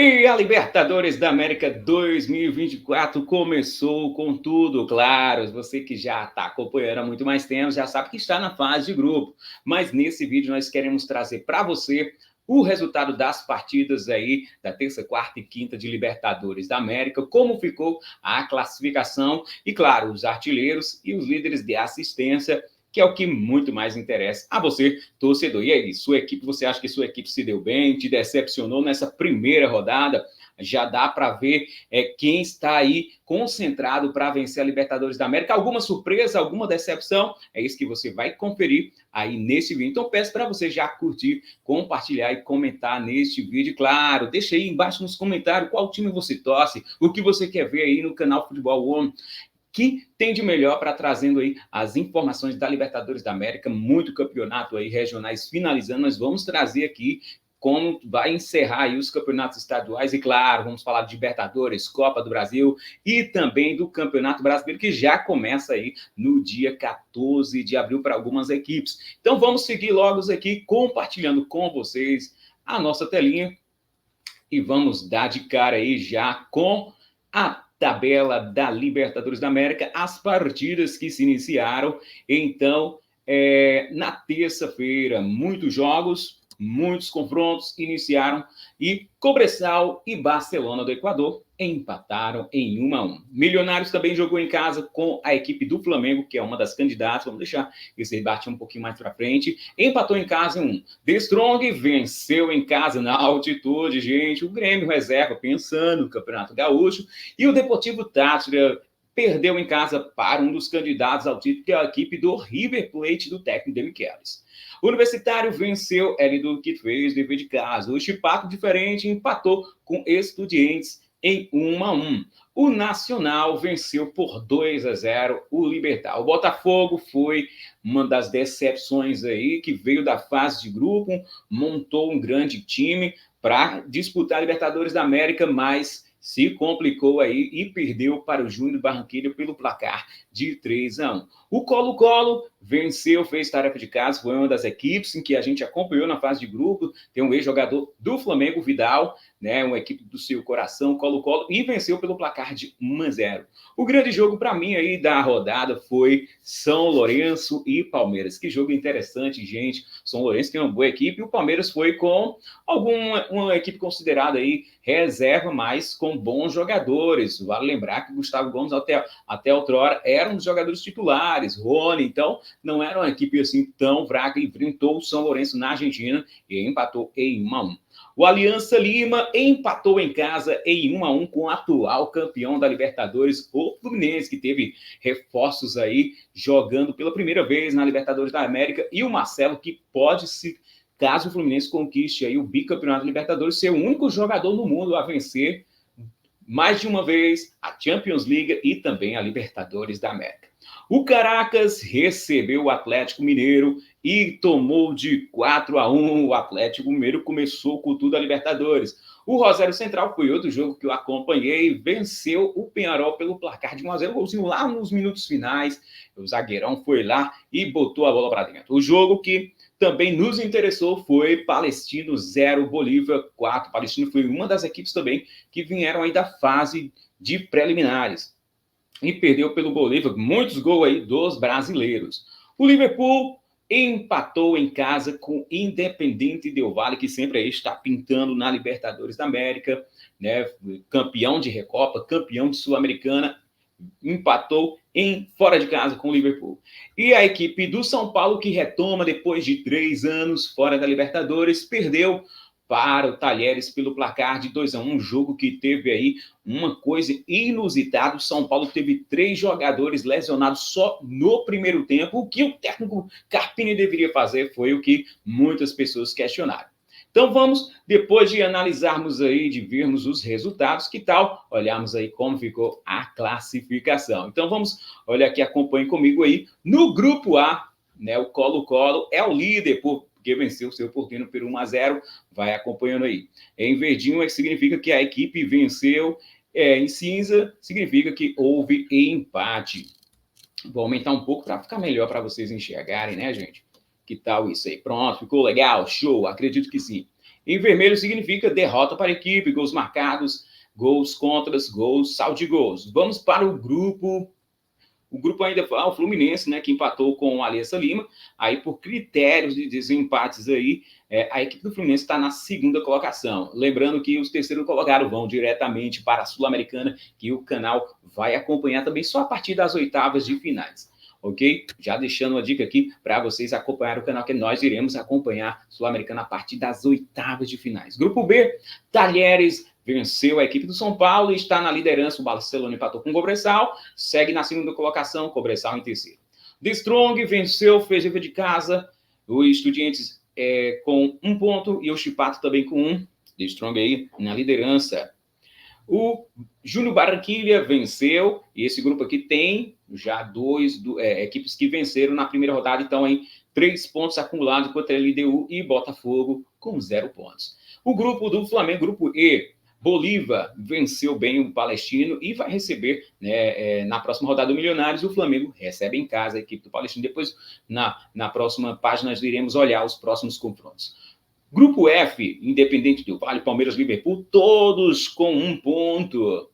E a Libertadores da América 2024 começou com tudo, claro. Você que já está acompanhando há muito mais tempo já sabe que está na fase de grupo. Mas nesse vídeo nós queremos trazer para você o resultado das partidas aí da terça, quarta e quinta de Libertadores da América, como ficou a classificação e, claro, os artilheiros e os líderes de assistência, que é o que muito mais interessa a você, torcedor. E aí, sua equipe, você acha que sua equipe se deu bem, te decepcionou nessa primeira rodada? Já dá para ver quem está aí concentrado para vencer a Libertadores da América. Alguma surpresa, alguma decepção? É isso que você vai conferir aí nesse vídeo. Então, peço para você já curtir, compartilhar e comentar neste vídeo. Claro, deixa aí embaixo nos comentários qual time você torce, o que você quer ver aí no canal Futebol One, que tem de melhor para trazendo aí as informações da Libertadores da América, muito campeonato aí regionais finalizando. Nós vamos trazer aqui como vai encerrar aí os campeonatos estaduais e, claro, vamos falar de Libertadores, Copa do Brasil e também do Campeonato Brasileiro, que já começa aí no dia 14 de abril para algumas equipes. Então vamos seguir logo aqui compartilhando com vocês a nossa telinha e vamos dar de cara aí já com a tabela da Libertadores da América, as partidas que se iniciaram. Então, na terça-feira, muitos jogos, muitos confrontos iniciaram e Cobresal e Barcelona do Equador empataram em 1-1. Milionários também jogou em casa com a equipe do Flamengo, que é uma das candidatas. Vamos deixar esse debate um pouquinho mais para frente. Empatou em casa em 1. The Strong venceu em casa na altitude, gente. O Grêmio reserva pensando no Campeonato Gaúcho. E o Deportivo Táchira perdeu em casa para um dos candidatos ao título, que é a equipe do River Plate do técnico de Michelis. O Universitário venceu Hélio que fez dever de casa. O Chipaco, diferente, empatou com Estudiantes em 1-1. O Nacional venceu por 2-0 o Libertad. O Botafogo foi uma das decepções aí, que veio da fase de grupo, montou um grande time para disputar a Libertadores da América, mas se complicou aí e perdeu para o Júnior Barranquilla pelo placar de 3-1. O Colo-Colo venceu, fez tarefa de casa, foi uma das equipes em que a gente acompanhou na fase de grupo. Tem um ex-jogador do Flamengo, Vidal, né, uma equipe do seu coração, Colo-Colo, e venceu pelo placar de 1-0. O grande jogo para mim aí da rodada foi São Lourenço e Palmeiras. Que jogo interessante, gente. São Lourenço tem uma boa equipe e o Palmeiras foi com uma equipe considerada aí reserva, mas com bons jogadores. Vale lembrar que Gustavo Gomes até outrora era um dos jogadores titulares, Rony, então não era uma equipe assim tão fraca, enfrentou o São Lourenço na Argentina e empatou em 1-1. O Aliança Lima empatou em casa em 1-1 com o atual campeão da Libertadores, o Fluminense, que teve reforços aí jogando pela primeira vez na Libertadores da América, e o Marcelo, que pode se, caso o Fluminense conquiste aí o bicampeonato da Libertadores, ser o único jogador no mundo a vencer mais de uma vez a Champions League e também a Libertadores da América. O Caracas recebeu o Atlético Mineiro e tomou de 4-1. O Atlético Mineiro começou com tudo a Libertadores. O Rosário Central foi outro jogo que eu acompanhei, venceu o Peñarol pelo placar de 1-0, golzinho lá nos minutos finais. O zagueirão foi lá e botou a bola para dentro. O jogo que também nos interessou foi Palestino 0, Bolívia 4. Palestino foi uma das equipes também que vieram aí da fase de preliminares e perdeu pelo Bolívia, muitos gols aí dos brasileiros. O Liverpool empatou em casa com Independente Del Valle, que sempre aí está pintando na Libertadores da América, né? Campeão de Recopa, campeão de Sul-Americana, empatou fora de casa com o Liverpool. E a equipe do São Paulo, que retoma depois de 3 anos fora da Libertadores, perdeu para o Talheres pelo placar de 2-1, um jogo que teve aí uma coisa inusitada. O São Paulo teve 3 jogadores lesionados só no primeiro tempo. O que o técnico Carpini deveria fazer foi o que muitas pessoas questionaram. Então vamos, depois de analisarmos aí, de vermos os resultados, que tal olharmos aí como ficou a classificação. Então vamos, olha aqui, acompanhe comigo aí. No grupo A, né, o Colo-Colo é o líder, porque venceu o seu Portino por 1-0, vai acompanhando aí. Em verdinho, significa que a equipe venceu, em cinza, significa que houve empate. Vou aumentar um pouco para ficar melhor para vocês enxergarem, né, gente? Que tal isso aí? Pronto, ficou legal? Show, acredito que sim. Em vermelho significa derrota para a equipe, gols marcados, gols contras, gols, saldo de gols. Vamos para o grupo. O grupo ainda foi o Fluminense, né, que empatou com o Aliança Lima. Aí, por critérios de desempates aí, a equipe do Fluminense está na segunda colocação. Lembrando que os terceiros colocados vão diretamente para a Sul-Americana, que o canal vai acompanhar também só a partir das oitavas de finais. Ok? Já deixando uma dica aqui para vocês acompanhar o canal, que nós iremos acompanhar Sul-Americana a partir das oitavas de finais. Grupo B, Talheres venceu a equipe do São Paulo e está na liderança. O Barcelona empatou com o Cobresal, segue na segunda colocação, Cobresal em terceiro. The Strong venceu, fez dever de casa. O Estudiantes com 1 ponto e o Chipato também com 1. The Strong aí na liderança. O Júnior Barranquilla venceu, e esse grupo aqui tem já duas equipes que venceram na primeira rodada, então aí 3 pontos acumulados contra a LDU e Botafogo com 0 pontos. O grupo do Flamengo, grupo E, Bolívar venceu bem o Palestino e vai receber, né, na próxima rodada do Milionários. O Flamengo recebe em casa a equipe do Palestino. Depois, na próxima página, nós iremos olhar os próximos confrontos. Grupo F, Independente do Vale, Palmeiras, Liverpool, todos com 1 ponto.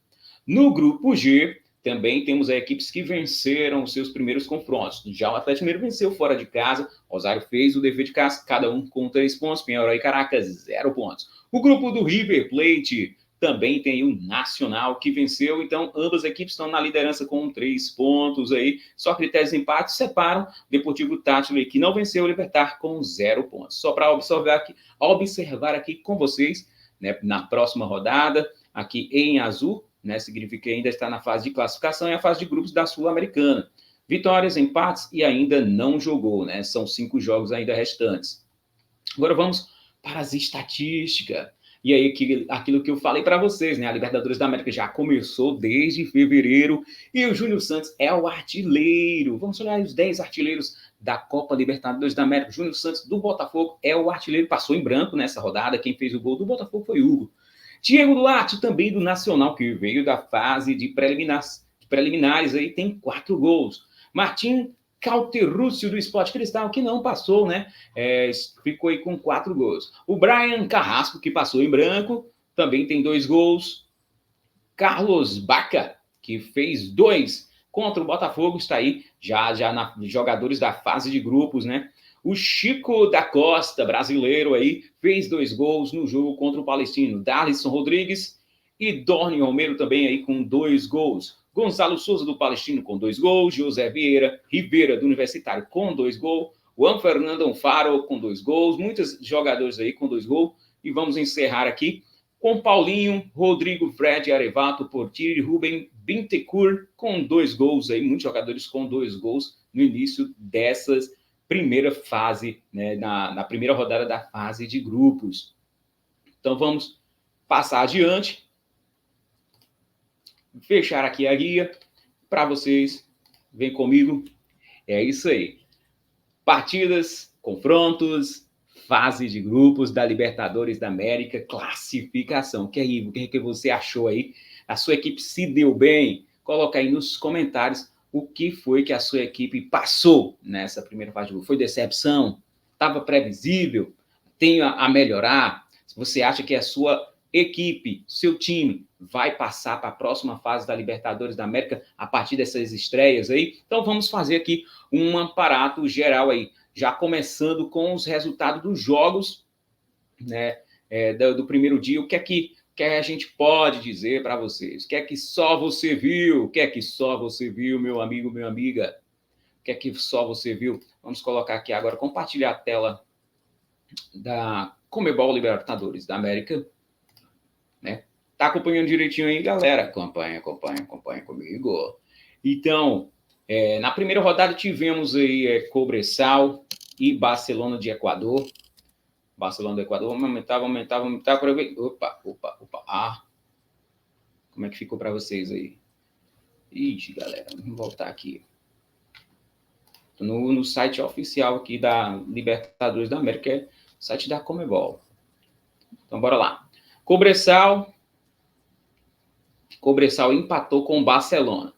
No grupo G, também temos equipes que venceram os seus primeiros confrontos. Já o Atlético Mineiro venceu fora de casa, Rosário fez o dever de casa, cada um com 3 pontos, Penharol e Caracas, 0 pontos. O grupo do River Plate também tem o Nacional que venceu, então ambas as equipes estão na liderança com 3 pontos aí, só critérios de empate separam Deportivo Táchira, que não venceu, o Libertar com 0 pontos. Só para observar aqui com vocês, né, na próxima rodada, aqui em azul, né, significa que ainda está na fase de classificação e a fase de grupos da Sul-Americana. Vitórias, empates e ainda não jogou, né? São 5 jogos ainda restantes. Agora vamos para as estatísticas. E aí, aquilo que eu falei para vocês, né? A Libertadores da América já começou desde fevereiro e o Júnior Santos é o artilheiro. Vamos olhar os 10 artilheiros da Copa Libertadores da América. O Júnior Santos do Botafogo é o artilheiro, passou em branco nessa rodada. Quem fez o gol do Botafogo foi Hugo. Diego Duarte, também do Nacional, que veio da fase de preliminares, aí tem 4 gols. Martim Cauterúcio, do Sport Cristal, que não passou, né? Ficou aí com 4 gols. O Brian Carrasco, que passou em branco, também tem 2 gols. Carlos Baca, que fez 2 contra o Botafogo, está aí já jogadores da fase de grupos, né? O Chico da Costa, brasileiro aí, fez 2 gols no jogo contra o Palestino. Darlison Rodrigues e Dorni Romero também aí com 2 gols. Gonçalo Souza, do Palestino, com 2 gols. José Vieira Ribeira, do Universitário, com 2 gols. Juan Fernando Anfaro, com 2 gols. Muitos jogadores aí com 2 gols. E vamos encerrar aqui com Paulinho, Rodrigo, Fred, Arevato, Portiri, Rubem, Bintecur, com 2 gols aí. Muitos jogadores com 2 gols no início dessas primeira fase, né, na primeira rodada da fase de grupos. Então, vamos passar adiante. Fechar aqui a guia para vocês. Vem comigo. É isso aí. Partidas, confrontos, fase de grupos da Libertadores da América, classificação. O que você achou aí? A sua equipe se deu bem? Coloca aí nos comentários o que foi que a sua equipe passou nessa primeira fase de grupo. Foi decepção? Estava previsível? Tem a melhorar? Se você acha que a sua equipe, seu time, vai passar para a próxima fase da Libertadores da América a partir dessas estreias aí? Então vamos fazer aqui um aparato geral aí, já começando com os resultados dos jogos, né, do primeiro dia. O que é que a gente pode dizer para vocês? O que é que só você viu? O que é que só você viu, meu amigo, minha amiga? O que é que só você viu? Vamos colocar aqui agora, compartilhar a tela da Conmebol Libertadores da América, né? Tá acompanhando direitinho aí, galera? Acompanha comigo. Então, na primeira rodada tivemos aí Cobresal e Barcelona de Equador. Barcelona do Equador, vamos aumentar. Opa. Como é que ficou para vocês aí? Ixi, galera, vamos voltar aqui. No site oficial aqui da Libertadores da América, é o site da Conmebol. Então, bora lá. Cobresal empatou com o Barcelona.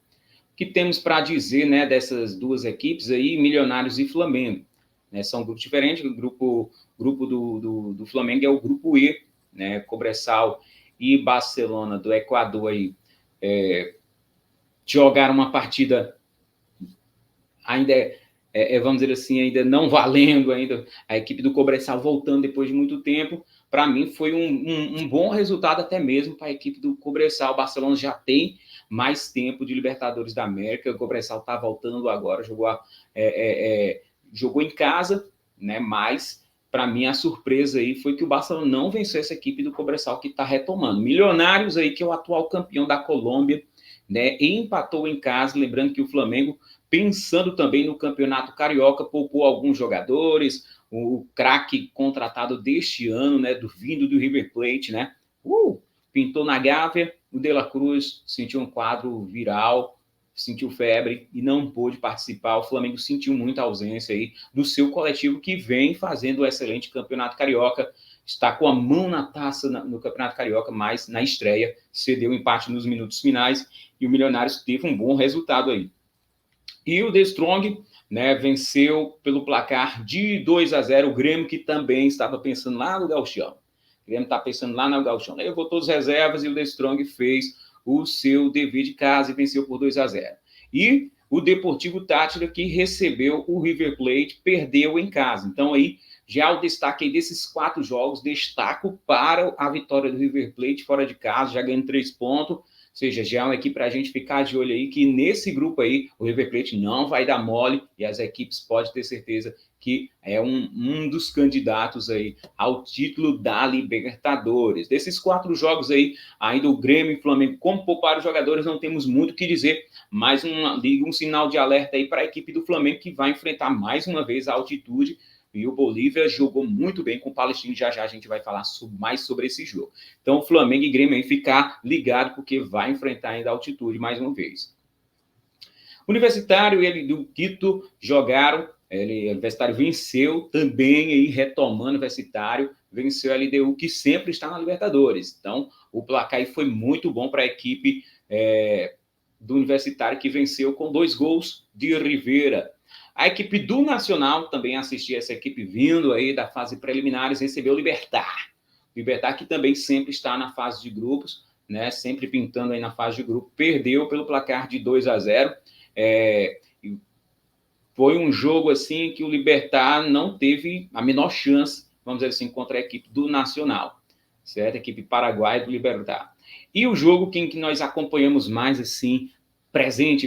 O que temos para dizer, né, dessas duas equipes aí, Milionários e Flamengo? né? São grupos diferentes. O grupo do Flamengo é o grupo E, né? Cobressal e Barcelona do Equador aí jogaram uma partida ainda, vamos dizer assim, ainda não valendo ainda, a equipe do Cobressal voltando depois de muito tempo. Para mim foi um bom resultado até mesmo para a equipe do Cobressal. O Barcelona já tem mais tempo de Libertadores da América, o Cobressal está voltando agora, jogou em casa, né? Mas para mim a surpresa aí foi que o Barcelona não venceu essa equipe do Cobressal que está retomando. Milionários aí, que é o atual campeão da Colômbia, né? E empatou em casa, lembrando que o Flamengo, pensando também no Campeonato Carioca, poupou alguns jogadores, o craque contratado deste ano, né, vindo do River Plate, né, pintou na Gávea, o De La Cruz sentiu um quadro viral, sentiu febre e não pôde participar. O Flamengo sentiu muita ausência aí do seu coletivo, que vem fazendo um excelente Campeonato Carioca, está com a mão na taça no Campeonato Carioca, mas na estreia cedeu empate nos minutos finais e o Milionários teve um bom resultado aí. E o The Strong, né, venceu pelo placar de 2-0 o Grêmio, que também estava pensando lá no Gauchão. O Grêmio está pensando lá no Gauchão. Levou todas as reservas e o The Strong fez o seu dever de casa e venceu por 2-0. E o Deportivo Táchira, que recebeu o River Plate, perdeu em casa. Então aí, já o destaque aí desses 4 jogos, destaco para a vitória do River Plate fora de casa, já ganhando 3 pontos. Ou seja, já é uma equipe para a gente ficar de olho aí, que nesse grupo aí, o River Plate não vai dar mole, e as equipes podem ter certeza que é um dos candidatos aí ao título da Libertadores. Desses 4 jogos aí, ainda o Grêmio e o Flamengo, como pouparam os jogadores, não temos muito o que dizer, mas um sinal de alerta aí para a equipe do Flamengo, que vai enfrentar mais uma vez a altitude. E o Bolívia jogou muito bem com o Palestino. Já a gente vai falar mais sobre esse jogo. Então, o Flamengo e Grêmio aí ficar ligado, porque vai enfrentar ainda a altitude mais uma vez. O Universitário e ele do Quito jogaram. O Universitário venceu também, aí, retomando o Universitário, venceu a LDU, que sempre está na Libertadores. Então, o placar aí foi muito bom para a equipe do Universitário, que venceu com 2 gols de Rivera. A equipe do Nacional, também assisti essa equipe vindo aí da fase preliminares, recebeu o Libertad. Libertad, que também sempre está na fase de grupos, né? Sempre pintando aí na fase de grupo, perdeu pelo placar de 2-0. Foi um jogo assim que o Libertad não teve a menor chance, vamos dizer assim, contra a equipe do Nacional, certo? A equipe paraguaia do Libertad. E o jogo que nós acompanhamos mais assim,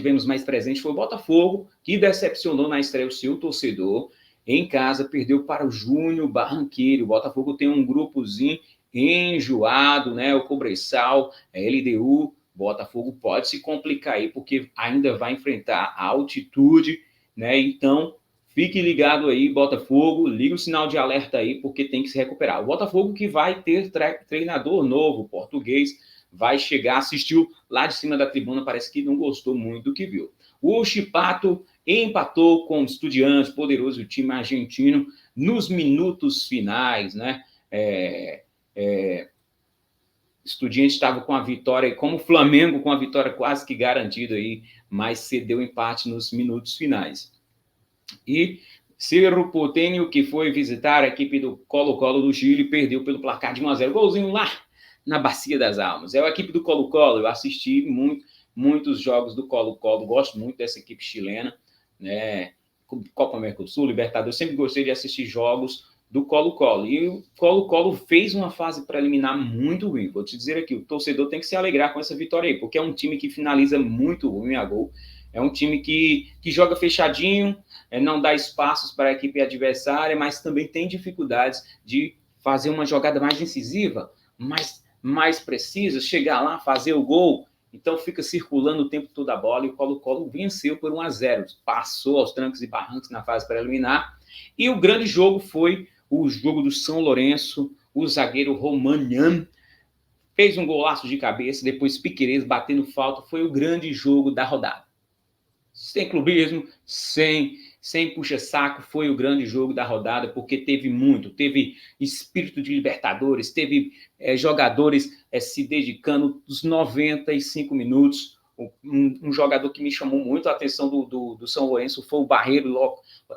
vemos mais presente, foi o Botafogo, que decepcionou na estreia o seu torcedor. Em casa, perdeu para o Júnior Barranqueiro. O Botafogo tem um grupozinho enjoado, né? O Cobressal, a LDU. Botafogo pode se complicar aí, porque ainda vai enfrentar a altitude, né? Então, fique ligado aí, Botafogo, liga o sinal de alerta aí, porque tem que se recuperar. O Botafogo que vai ter treinador novo, português, vai chegar, assistiu lá de cima da tribuna, parece que não gostou muito do que viu. O Chipato empatou com o Estudiantes, poderoso time argentino, nos minutos finais, né? Estudiantes estava com a vitória, como o Flamengo com a vitória quase que garantida aí, mas cedeu empate nos minutos finais. E Cerro Porteño, que foi visitar a equipe do Colo-Colo do Chile, perdeu pelo placar de 1-0. Golzinho lá na Bacia das Almas. É a equipe do Colo-Colo. Eu assisti muitos jogos do Colo-Colo, gosto muito dessa equipe chilena, né? Copa Mercosul, Libertadores, sempre gostei de assistir jogos do Colo-Colo. E o Colo-Colo fez uma fase preliminar muito ruim. Vou te dizer aqui, o torcedor tem que se alegrar com essa vitória aí, porque é um time que finaliza muito ruim a gol. É um time que joga fechadinho, não dá espaços para a equipe adversária, mas também tem dificuldades de fazer uma jogada mais incisiva, mais precisa, chegar lá, fazer o gol. Então fica circulando o tempo todo a bola e o Colo-Colo venceu por 1-0. Passou aos trancos e barrancos na fase preliminar. E o grande jogo foi o jogo do São Lourenço. O zagueiro Romagnan fez um golaço de cabeça, depois Piquerez batendo falta. Foi o grande jogo da rodada. Sem clubismo, sem puxa-saco, foi o grande jogo da rodada, porque teve espírito de Libertadores, teve jogadores se dedicando os 95 minutos. Um jogador que me chamou muito a atenção do São Lourenço foi o Barreiro.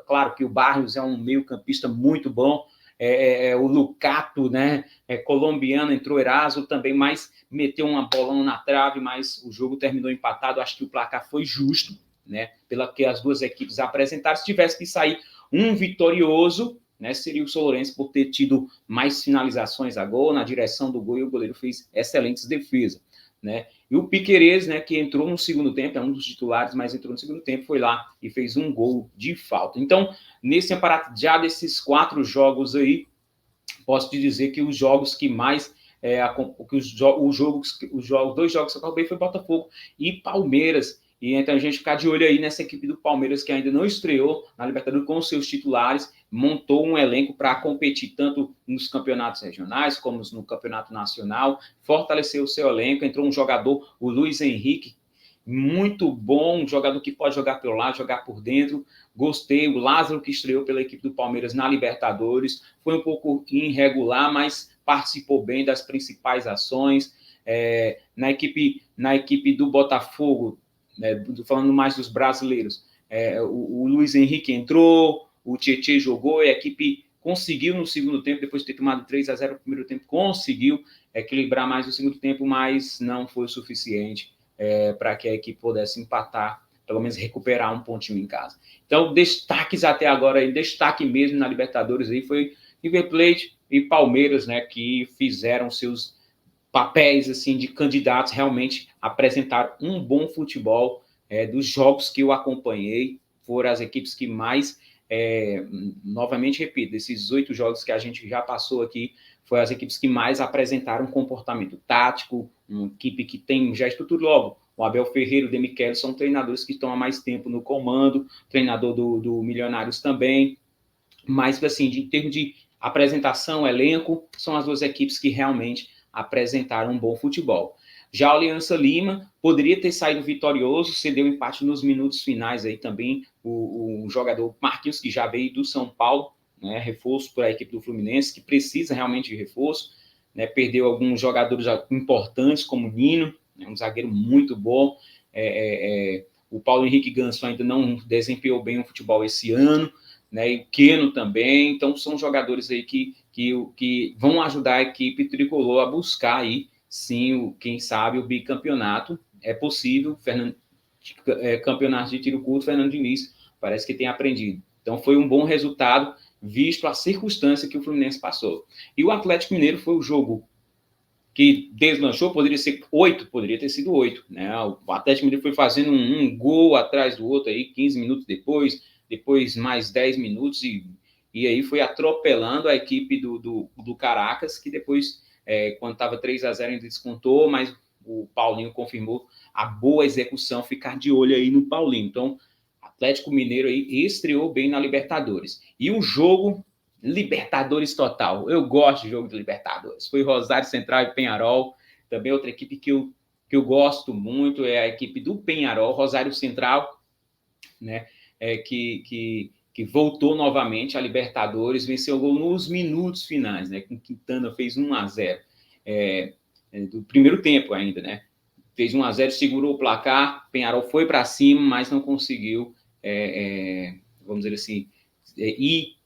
Claro que o Barrios é um meio-campista muito bom. O Lucato, né? Colombiano, entrou Eraso também, mas meteu uma bolão na trave, mas o jogo terminou empatado. Acho que o placar foi justo, né? Pela que as duas equipes apresentaram. Se tivesse que sair um vitorioso, né, seria o São Lourenço por ter tido mais finalizações a gol na direção do gol, e o goleiro fez excelentes defesas, né? E o Piquerez, né, que entrou no segundo tempo, é um dos titulares, mas entrou no segundo tempo, foi lá e fez um gol de falta. Então, nesse aparato já desses 4 jogos aí, posso te dizer que os jogos que mais os dois jogos que eu acabei foi Botafogo e Palmeiras. E então a gente ficar de olho aí nessa equipe do Palmeiras, que ainda não estreou na Libertadores com seus titulares, montou um elenco para competir tanto nos campeonatos regionais como no campeonato nacional, fortaleceu o seu elenco. Entrou um jogador, o Luiz Henrique, muito bom, um jogador que pode jogar pelo lado, jogar por dentro. Gostei. O Lázaro, que estreou pela equipe do Palmeiras na Libertadores, foi um pouco irregular, mas participou bem das principais ações. Na equipe do Botafogo, falando mais dos brasileiros, o Luiz Henrique entrou, o Tietê jogou, e a equipe conseguiu no segundo tempo, depois de ter tomado 3-0 no primeiro tempo, conseguiu equilibrar mais o segundo tempo, mas não foi o suficiente para que a equipe pudesse empatar, pelo menos recuperar um pontinho em casa. Então, destaques até agora, destaque mesmo na Libertadores aí foi River Plate e Palmeiras, né, que fizeram seus papéis assim de candidatos, realmente apresentaram um bom futebol. Dos jogos que eu acompanhei, foram as equipes que mais, novamente repito, desses 8 jogos que a gente já passou aqui, foi as equipes que mais apresentaram um comportamento tático, uma equipe que tem já estrutura logo. O Abel Ferreira e o Demicheli são treinadores que estão há mais tempo no comando, treinador do Milionários também, mas assim, em termos de apresentação, elenco, são as duas equipes que realmente apresentaram um bom futebol. Já a Aliança Lima poderia ter saído vitorioso, cedeu empate nos minutos finais aí também, o jogador Marquinhos, que já veio do São Paulo, né, reforço para a equipe do Fluminense, que precisa realmente de reforço, né, perdeu alguns jogadores importantes, como o Nino, né, um zagueiro muito bom, o Paulo Henrique Ganso ainda não desempenhou bem o futebol esse ano, né, e o Keno também. Então são jogadores aí que vão ajudar a equipe tricolor a buscar aí, sim, quem sabe o bicampeonato. É possível. Campeonato de tiro curto, Fernando Diniz parece que tem aprendido. Então foi um bom resultado, visto a circunstância que o Fluminense passou. E o Atlético Mineiro foi o jogo que deslanchou, poderia ter sido 8, né? O Atlético Mineiro foi fazendo um gol atrás do outro aí, 15 minutos depois mais 10 minutos, e aí foi atropelando a equipe do Caracas, que depois, quando estava 3-0, ainda descontou, mas o Paulinho confirmou a boa execução, ficar de olho aí no Paulinho. Então, Atlético Mineiro aí estreou bem na Libertadores. E o jogo Libertadores total. Eu gosto de jogo de Libertadores. Foi Rosário Central e Peñarol. Também outra equipe que eu gosto muito é a equipe do Peñarol, Rosário Central, né? Que voltou novamente à Libertadores, venceu o gol nos minutos finais, né? Com Quintana fez 1-0. Do primeiro tempo ainda, né? Fez 1-0, segurou o placar, Peñarol foi para cima, mas não conseguiu, vamos dizer assim, ir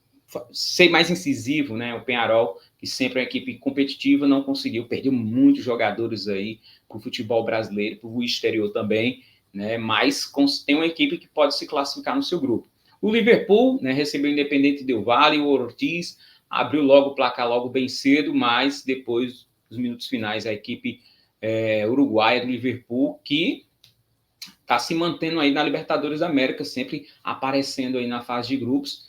ser mais incisivo, né? O Peñarol, que sempre é uma equipe competitiva, não conseguiu, perdeu muitos jogadores aí para o futebol brasileiro, para o exterior também, né? Mas tem uma equipe que pode se classificar no seu grupo. O Liverpool, né, recebeu o Independente Del Valle, o Ortiz abriu logo o placar logo bem cedo, mas depois dos minutos finais a equipe uruguaia do Liverpool, que está se mantendo aí na Libertadores da América, sempre aparecendo aí na fase de grupos,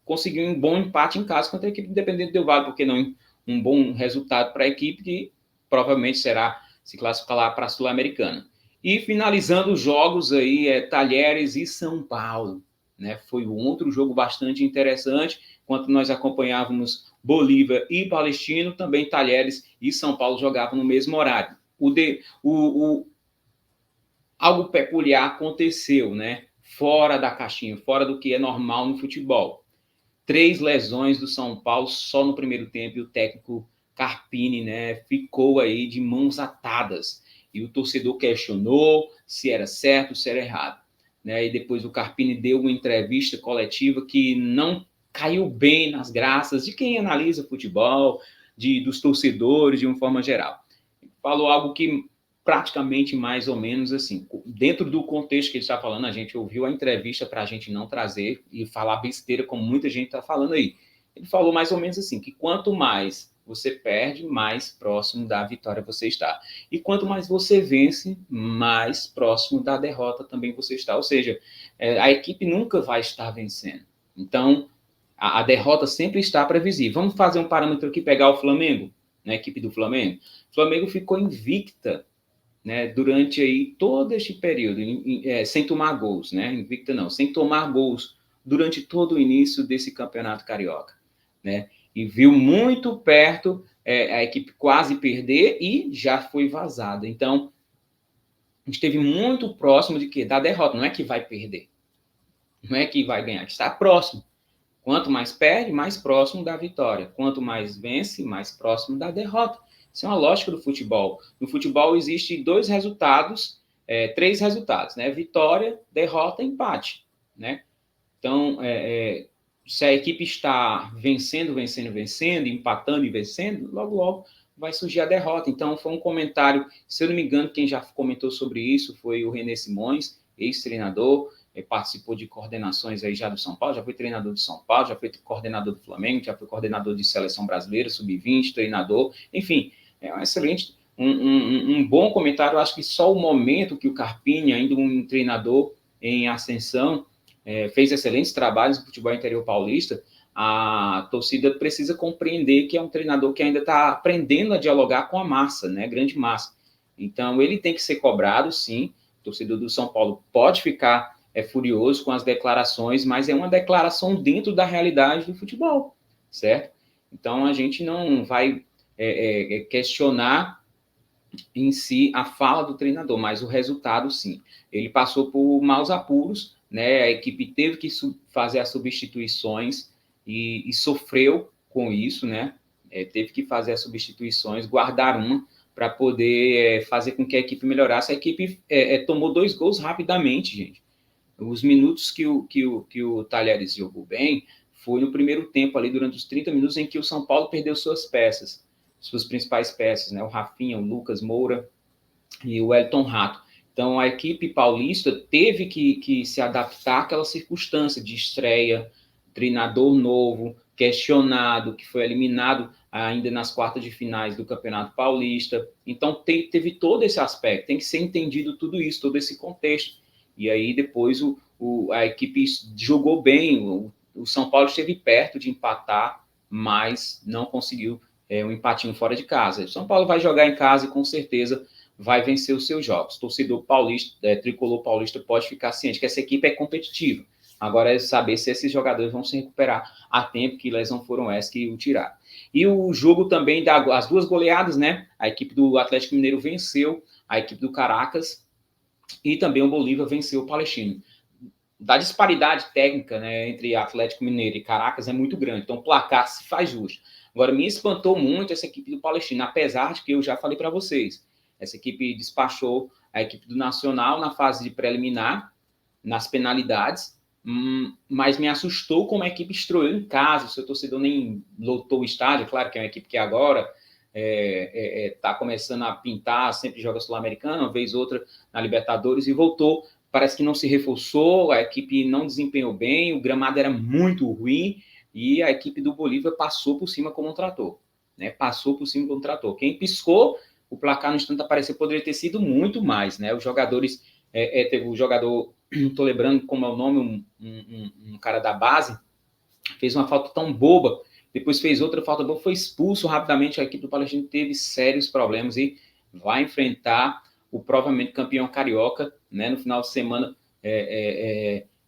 conseguiu um bom empate em casa contra a equipe Independente Del Valle, porque não um bom resultado para a equipe que provavelmente se classificar lá para a Sul-Americana. E finalizando os jogos aí, Talheres e São Paulo, né? Foi um outro jogo bastante interessante, enquanto nós acompanhávamos Bolívar e Palestino, também Talheres e São Paulo jogavam no mesmo horário. Algo peculiar aconteceu, né? Fora da caixinha, fora do que é normal no futebol. 3 lesões do São Paulo só no primeiro tempo, e o técnico Carpini, né, ficou aí de mãos atadas. E o torcedor questionou se era certo, se era errado. Né? E depois o Carpini deu uma entrevista coletiva que não caiu bem nas graças de quem analisa futebol, dos torcedores, de uma forma geral. Falou algo que praticamente mais ou menos assim, dentro do contexto que ele está falando, a gente ouviu a entrevista para a gente não trazer e falar besteira como muita gente está falando aí. Ele falou mais ou menos assim, que quanto mais você perde, mais próximo da vitória você está. E quanto mais você vence, mais próximo da derrota também você está. Ou seja, a equipe nunca vai estar vencendo. Então, a derrota sempre está previsível. Vamos fazer um parâmetro aqui, pegar o Flamengo, né, a equipe do Flamengo. O Flamengo ficou invicta, né, durante aí todo este período, sem tomar gols, né, invicta não, sem tomar gols durante todo o início desse campeonato carioca, né, e viu muito perto a equipe quase perder e já foi vazada. Então, a gente esteve muito próximo de quê? Da derrota. Não é que vai perder, não é que vai ganhar, que está próximo. Quanto mais perde, mais próximo da vitória. Quanto mais vence, mais próximo da derrota. Isso é uma lógica do futebol. No futebol existem três resultados, né? Vitória, derrota, empate, né? Então, se a equipe está vencendo, empatando e vencendo, logo vai surgir a derrota. Então, foi um comentário, se eu não me engano, quem já comentou sobre isso foi o René Simões, ex-treinador, participou de coordenações aí já do São Paulo, já foi treinador do São Paulo, já foi coordenador do Flamengo, já foi coordenador de seleção brasileira, sub-20, treinador, enfim, é um excelente, um bom comentário. Eu acho que só o momento que o Carpini, ainda um treinador em ascensão, fez excelentes trabalhos no futebol interior paulista, a torcida precisa compreender que é um treinador que ainda está aprendendo a dialogar com a massa, né, grande massa. Então, ele tem que ser cobrado, sim. O torcedor do São Paulo pode ficar furioso com as declarações, mas é uma declaração dentro da realidade do futebol, certo? Então, a gente não vai questionar em si a fala do treinador, mas o resultado, sim. Ele passou por maus apuros, né? A equipe teve que fazer as substituições e sofreu com isso, né? Teve que fazer as substituições, guardar uma para poder fazer com que a equipe melhorasse. A equipe tomou 2 gols rapidamente, gente. Os minutos que o Talheres jogou bem foi no primeiro tempo, ali durante os 30 minutos em que o São Paulo perdeu suas principais peças, né? O Rafinha, o Lucas Moura e o Elton Rato. Então, a equipe paulista teve que se adaptar àquela circunstância de estreia, treinador novo, questionado, que foi eliminado ainda nas quartas de finais do Campeonato Paulista. Então, teve todo esse aspecto, tem que ser entendido tudo isso, todo esse contexto. E aí, depois, a equipe jogou bem, o São Paulo esteve perto de empatar, mas não conseguiu um empatinho fora de casa. O São Paulo vai jogar em casa e, com certeza, vai vencer os seus jogos. Torcedor paulista, tricolor paulista, pode ficar ciente que essa equipe é competitiva. Agora é saber se esses jogadores vão se recuperar a tempo, que lesão foram essas que o tiraram. E o jogo também, as 2 goleadas, né? A equipe do Atlético Mineiro venceu a equipe do Caracas e também o Bolívar venceu o Palestino. Da disparidade técnica, né, entre Atlético Mineiro e Caracas é muito grande, então o placar se faz justo. Agora, me espantou muito essa equipe do Palestino, apesar de que eu já falei para vocês, essa equipe despachou a equipe do Nacional na fase de preliminar, nas penalidades, mas me assustou como a equipe estreou em casa, o seu torcedor nem lotou o estádio, claro que é uma equipe que agora está começando a pintar, sempre joga Sul-Americana, uma vez outra na Libertadores, e voltou. Parece que não se reforçou, a equipe não desempenhou bem, o gramado era muito ruim, e a equipe do Bolívar passou por cima como um trator, né? Passou por cima como um trator. Quem piscou, o placar no instante apareceu, poderia ter sido muito mais, né? Os jogadores, teve o jogador, estou lembrando como é o nome, um cara da base, fez uma falta tão boba, depois fez outra falta boba, foi expulso rapidamente, a equipe do Palestino teve sérios problemas e vai enfrentar o provavelmente campeão carioca, né, no final de semana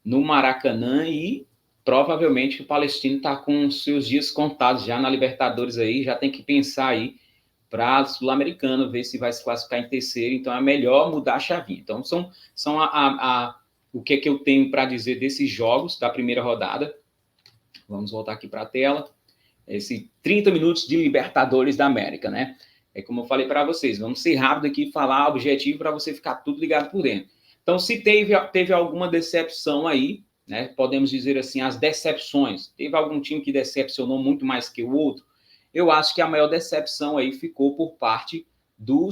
no Maracanã, e provavelmente o Palestino está com seus dias contados já na Libertadores aí, já tem que pensar aí para a Sul-Americana, ver se vai se classificar em terceiro, então é melhor mudar a chavinha. Então são o que eu tenho para dizer desses jogos da primeira rodada. Vamos voltar aqui para a tela. Esse 30 minutos de Libertadores da América, né? É como eu falei para vocês, vamos ser rápido aqui, falar objetivo para você ficar tudo ligado por dentro. Então, se teve alguma decepção aí, né? Podemos dizer assim, as decepções. Teve algum time que decepcionou muito mais que o outro? Eu acho que a maior decepção aí ficou por parte do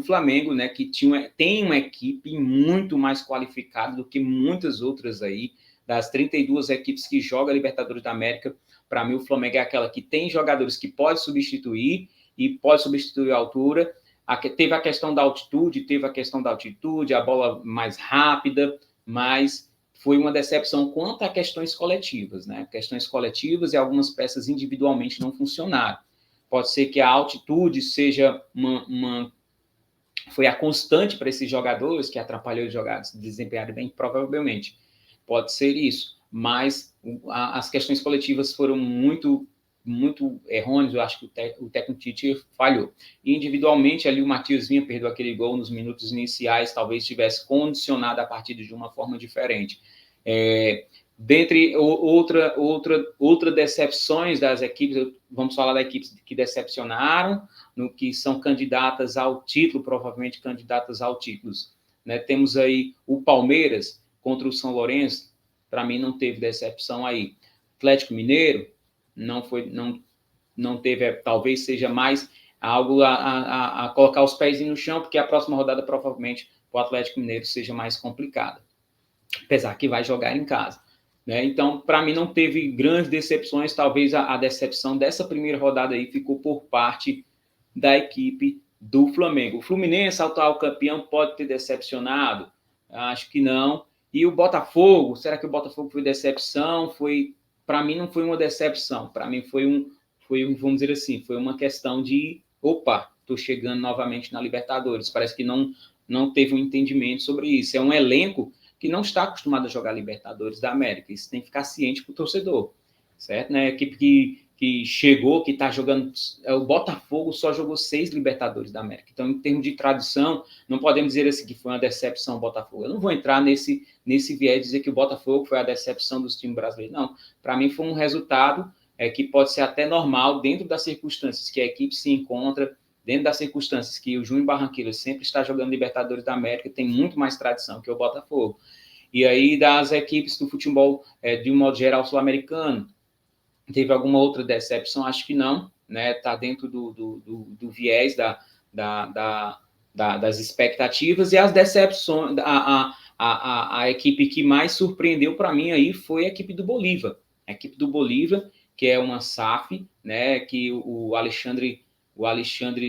Flamengo, né? Que tem uma equipe muito mais qualificada do que muitas outras aí. Das 32 equipes que jogam a Libertadores da América, para mim o Flamengo é aquela que tem jogadores que pode substituir e pode substituir a altura. Teve a questão da altitude, a bola mais rápida, mas foi uma decepção quanto a questões coletivas, né? Questões coletivas e algumas peças individualmente não funcionaram. Pode ser que a altitude seja foi a constante para esses jogadores que atrapalhou os jogadores se desempenharem bem, provavelmente. Pode ser isso, mas as questões coletivas foram muito errôneas. Eu acho que o técnico Tite falhou. E individualmente, ali o Matias Vinha perdeu aquele gol nos minutos iniciais, talvez tivesse condicionado a partida de uma forma diferente. Dentre outra decepções das equipes, vamos falar das equipes que decepcionaram, no que são candidatas ao título, provavelmente candidatas ao título, né? Temos aí o Palmeiras contra o São Lourenço, para mim não teve decepção aí. Atlético Mineiro não teve, talvez seja mais algo a colocar os pés no chão, porque a próxima rodada provavelmente o Atlético Mineiro seja mais complicada, apesar que vai jogar em casa, né? Então, para mim não teve grandes decepções, talvez a decepção dessa primeira rodada aí ficou por parte da equipe do Flamengo. O Fluminense, atual campeão, pode ter decepcionado? Acho que não. E o Botafogo, será que o Botafogo foi decepção? Para mim não foi uma decepção, para mim vamos dizer assim, foi uma questão de, opa, estou chegando novamente na Libertadores. Parece que não teve um entendimento sobre isso. É um elenco que não está acostumado a jogar Libertadores da América. Isso tem que ficar ciente para o torcedor, certo? Né? A equipe que chegou, que está jogando... O Botafogo só jogou 6 Libertadores da América. Então, em termos de tradição, não podemos dizer assim que foi uma decepção o Botafogo. Eu não vou entrar nesse viés de dizer que o Botafogo foi a decepção dos times brasileiros. Não. Para mim, foi um resultado que pode ser até normal dentro das circunstâncias que a equipe se encontra, dentro das circunstâncias que o Júnior Barranquilla sempre está jogando Libertadores da América, tem muito mais tradição que o Botafogo. E aí, das equipes do futebol, de um modo geral, sul-americano, teve alguma outra decepção? Acho que não, né? Está dentro do viés das expectativas. E as decepções, a equipe que mais surpreendeu para mim aí foi a equipe do Bolívar. A equipe do Bolívar, que é uma SAF, né? Que o Alexandre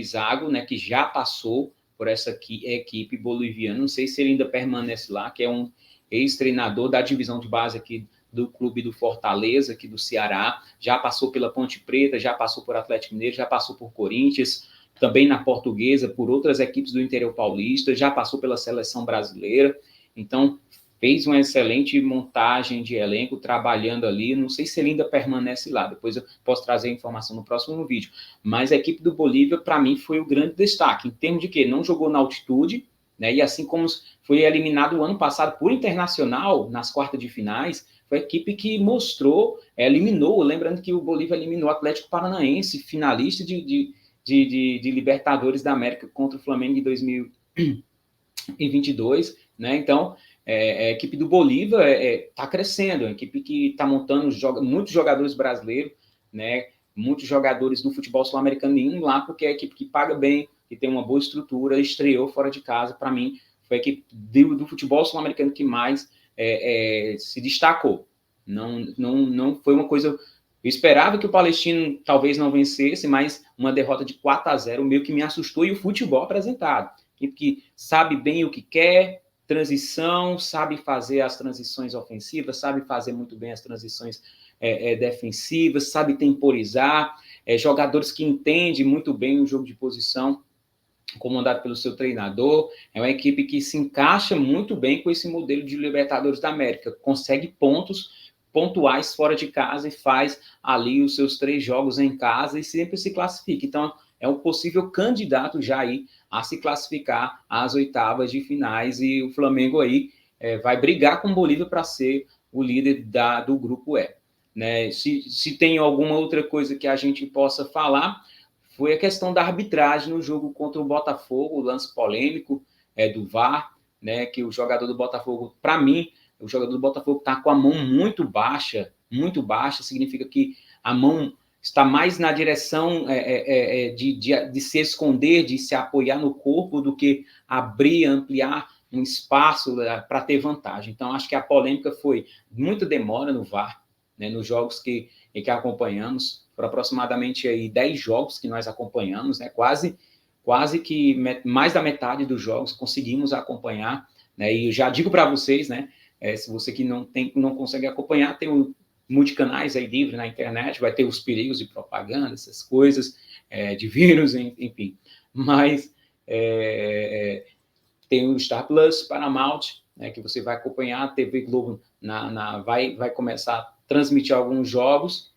Zago, né? Que já passou por essa equipe boliviana. Não sei se ele ainda permanece lá, que é um ex-treinador da divisão de base aqui do clube do Fortaleza, aqui do Ceará, já passou pela Ponte Preta, já passou por Atlético Mineiro, já passou por Corinthians, também na Portuguesa, por outras equipes do interior paulista, já passou pela seleção brasileira. Então, fez uma excelente montagem de elenco, trabalhando ali. Não sei se ele ainda permanece lá, depois eu posso trazer a informação no próximo vídeo. Mas a equipe do Bolívia, para mim, foi o grande destaque, em termos de que não jogou na altitude, né? E assim como foi eliminado o ano passado por Internacional, nas quartas de finais, foi a equipe que eliminou, lembrando que o Bolívia eliminou o Atlético Paranaense, finalista de Libertadores da América contra o Flamengo em 2022, né? Então, a equipe do Bolívia está crescendo, a equipe que está montando muitos jogadores brasileiros, né? Muitos jogadores do futebol sul-americano indo lá, porque é a equipe que paga bem, que tem uma boa estrutura, estreou fora de casa. Para mim, foi a equipe do futebol sul-americano que mais se destacou. Não foi uma coisa... Eu esperava que o Palestino talvez não vencesse, mas uma derrota de 4-0 meio que me assustou, e o futebol apresentado. Que sabe bem o que quer, transição, sabe fazer as transições ofensivas, sabe fazer muito bem as transições defensivas, sabe temporizar, jogadores que entendem muito bem o jogo de posição, comandado pelo seu treinador. É uma equipe que se encaixa muito bem com esse modelo de Libertadores da América, consegue pontos pontuais fora de casa e faz ali os seus 3 jogos em casa e sempre se classifica. Então, é um possível candidato já aí a se classificar às oitavas de finais, e o Flamengo aí vai brigar com o Bolívia para ser o líder do grupo E. Né? Se tem alguma outra coisa que a gente possa falar, foi a questão da arbitragem no jogo contra o Botafogo, o lance polêmico do VAR, né, que o jogador do Botafogo, para mim, o jogador do Botafogo está com a mão muito baixa, significa que a mão está mais na direção de se esconder, de se apoiar no corpo, do que abrir, ampliar um espaço para ter vantagem. Então, acho que a polêmica foi muita demora no VAR, né, nos jogos que acompanhamos, por aproximadamente aí 10 jogos que nós acompanhamos, né, quase que mais da metade dos jogos conseguimos acompanhar, né, e eu já digo para vocês, né, se você que não consegue acompanhar, tem o multicanais aí livre na internet, vai ter os perigos de propaganda, essas coisas, de vírus, enfim, mas tem o Star Plus, Paramount, né, que você vai acompanhar, a TV Globo vai começar a transmitir alguns jogos,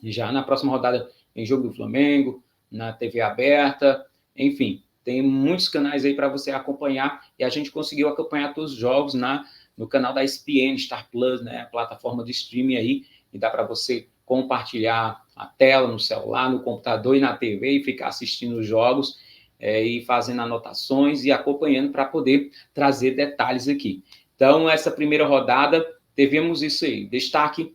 já na próxima rodada tem jogo do Flamengo, na TV aberta, enfim, tem muitos canais aí para você acompanhar, e a gente conseguiu acompanhar todos os jogos no canal da ESPN, Star Plus, né, a plataforma de streaming aí, e dá para você compartilhar a tela no celular, no computador e na TV e ficar assistindo os jogos e fazendo anotações e acompanhando para poder trazer detalhes aqui. Então, essa primeira rodada, tivemos isso aí, destaque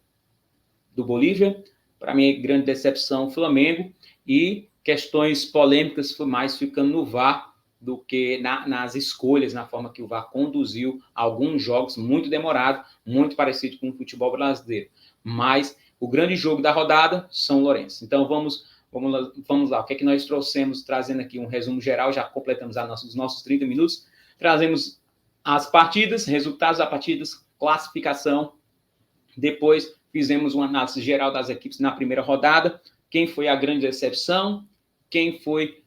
do Bolívia, para mim, grande decepção, Flamengo, e questões polêmicas foi mais ficando no VAR do que nas escolhas, na forma que o VAR conduziu alguns jogos muito demorado, muito parecido com o futebol brasileiro. Mas o grande jogo da rodada, São Lourenço. Então, vamos lá. O que é que nós trouxemos, trazendo aqui um resumo geral, já completamos os nossos 30 minutos, trazemos as partidas, resultados das partidas, classificação, depois fizemos uma análise geral das equipes na primeira rodada, quem foi a grande decepção, quem foi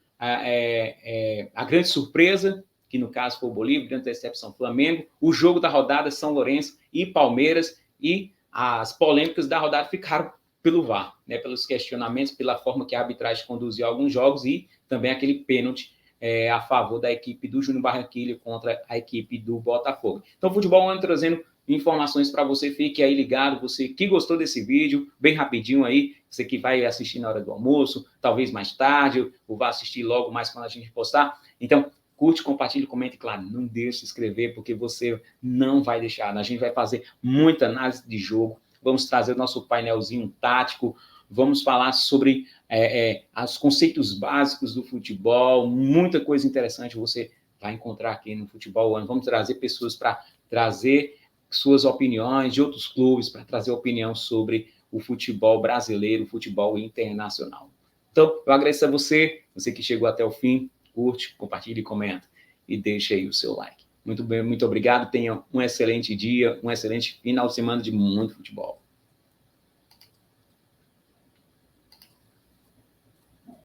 a grande surpresa, que no caso foi o Bolívia, grande decepção Flamengo, o jogo da rodada São Lourenço e Palmeiras, e as polêmicas da rodada ficaram pelo VAR, né, pelos questionamentos, pela forma que a arbitragem conduziu alguns jogos e também aquele pênalti a favor da equipe do Júnior Barranquilla contra a equipe do Botafogo. Então, o Futebol anda trazendo informações para você, fique aí ligado, você que gostou desse vídeo, bem rapidinho aí, você que vai assistir na hora do almoço, talvez mais tarde, ou vai assistir logo mais quando a gente postar. Então, curte, compartilhe, comente, claro, não deixe de se inscrever, porque você não vai deixar, a gente vai fazer muita análise de jogo, vamos trazer o nosso painelzinho tático, vamos falar sobre os conceitos básicos do futebol, muita coisa interessante você vai encontrar aqui no Futebol Ano. Vamos trazer pessoas para trazer suas opiniões de outros clubes, para trazer opinião sobre o futebol brasileiro, o futebol internacional. Então, eu agradeço a você que chegou até o fim, curte, compartilhe, comenta e deixe aí o seu like. Muito bem, muito obrigado, tenha um excelente dia, um excelente final de semana de muito futebol.